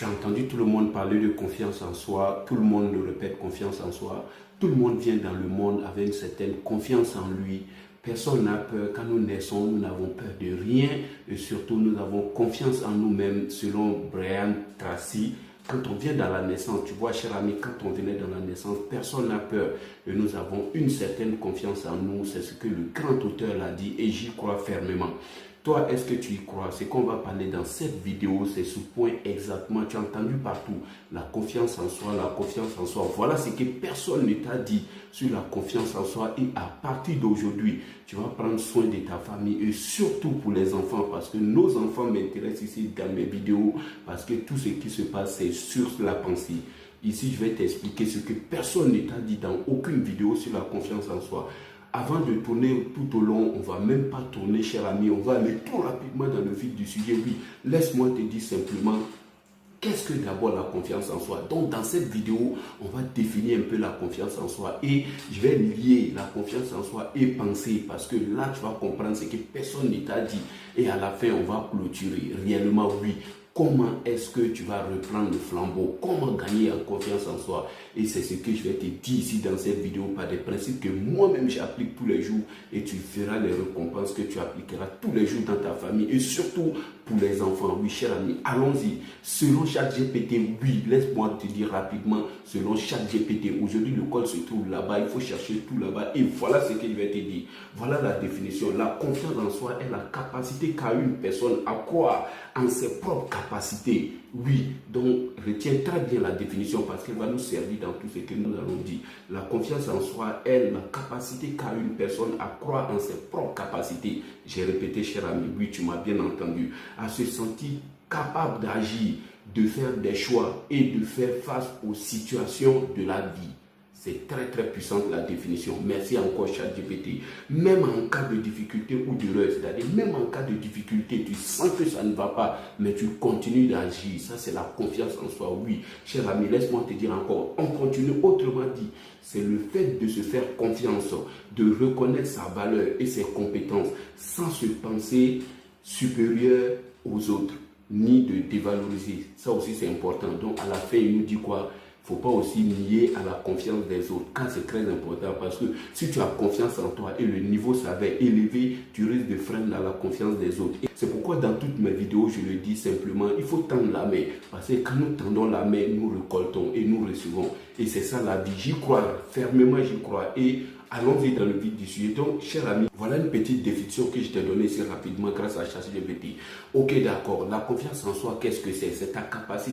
Tu as entendu tout le monde parler de confiance en soi, tout le monde le répète, confiance en soi. Tout le monde vient dans le monde avec une certaine confiance en lui. Personne n'a peur. Quand nous naissons, nous n'avons peur de rien et surtout nous avons confiance en nous-mêmes selon Brian Tracy. Quand on vient dans la naissance, tu vois, cher ami, quand on venait dans la naissance, personne n'a peur. Et nous avons une certaine confiance en nous. C'est ce que le grand auteur l'a dit et j'y crois fermement. Toi, est-ce que tu y crois? C'est qu'on va parler dans cette vidéo, c'est ce point exactement. Tu as entendu partout la confiance en soi, la confiance en soi. Voilà ce que personne ne t'a dit sur la confiance en soi. Et à partir d'aujourd'hui, tu vas prendre soin de ta famille et surtout pour les enfants parce que nos enfants m'intéressent ici dans mes vidéos parce que tout ce qui se passe, c'est sur la pensée. Ici, je vais t'expliquer ce que personne ne t'a dit dans aucune vidéo sur la confiance en soi. Avant de tourner tout au long, on ne va même pas tourner, cher ami, on va aller tout rapidement dans le vif du sujet. Oui, laisse-moi te dire simplement, qu'est-ce que d'abord la confiance en soi? Donc dans cette vidéo, on va définir un peu la confiance en soi et je vais lier la confiance en soi et penser parce que là, tu vas comprendre ce que personne ne t'a dit et à la fin, on va clôturer. Réellement, oui. Comment est-ce que tu vas reprendre le flambeau? Comment gagner en confiance en soi? Et c'est ce que je vais te dire ici dans cette vidéo par des principes que moi-même j'applique tous les jours et tu feras les récompenses que tu appliqueras tous les jours dans ta famille et surtout pour les enfants. Oui, cher ami, allons-y. Selon ChatGPT, oui, laisse-moi te dire rapidement, selon ChatGPT, aujourd'hui le code se trouve là-bas, il faut chercher tout là-bas et voilà ce que je vais te dire. Voilà la définition. La confiance en soi est la capacité qu'a une personne à croire en ses propres capacités. Oui, donc retiens très bien la définition parce qu'elle va nous servir dans tout ce que nous allons dire. La confiance en soi est la capacité qu'a une personne à croire en ses propres capacités. J'ai répété, cher ami, oui, tu m'as bien entendu. À se sentir capable d'agir, de faire des choix et de faire face aux situations de la vie. C'est très très puissant la définition. Merci encore ChatGPT. Même en cas de difficulté ou d'erreur, c'est-à-dire même en cas de difficulté, tu sens que ça ne va pas, mais tu continues d'agir. Ça c'est la confiance en soi. Oui, cher ami, laisse-moi te dire encore. On continue autrement dit. C'est le fait de se faire confiance, de reconnaître sa valeur et ses compétences sans se penser supérieur aux autres, ni de dévaloriser. Ça aussi c'est important. Donc à la fin, il nous dit quoi? Il ne faut pas aussi nier à la confiance des autres, car c'est très important parce que si tu as confiance en toi et le niveau s'avère élevé, tu risques de freiner dans la confiance des autres. C'est pourquoi dans toutes mes vidéos, je le dis simplement, il faut tendre la main parce que quand nous tendons la main, nous récoltons et nous recevons. Et c'est ça la vie, j'y crois, fermement j'y crois. Et allons-y dans le vif du sujet. Donc, cher ami, voilà une petite définition que je t'ai donnée ici rapidement grâce à ChatGPT. Ok, d'accord, la confiance en soi, qu'est-ce que c'est? C'est ta capacité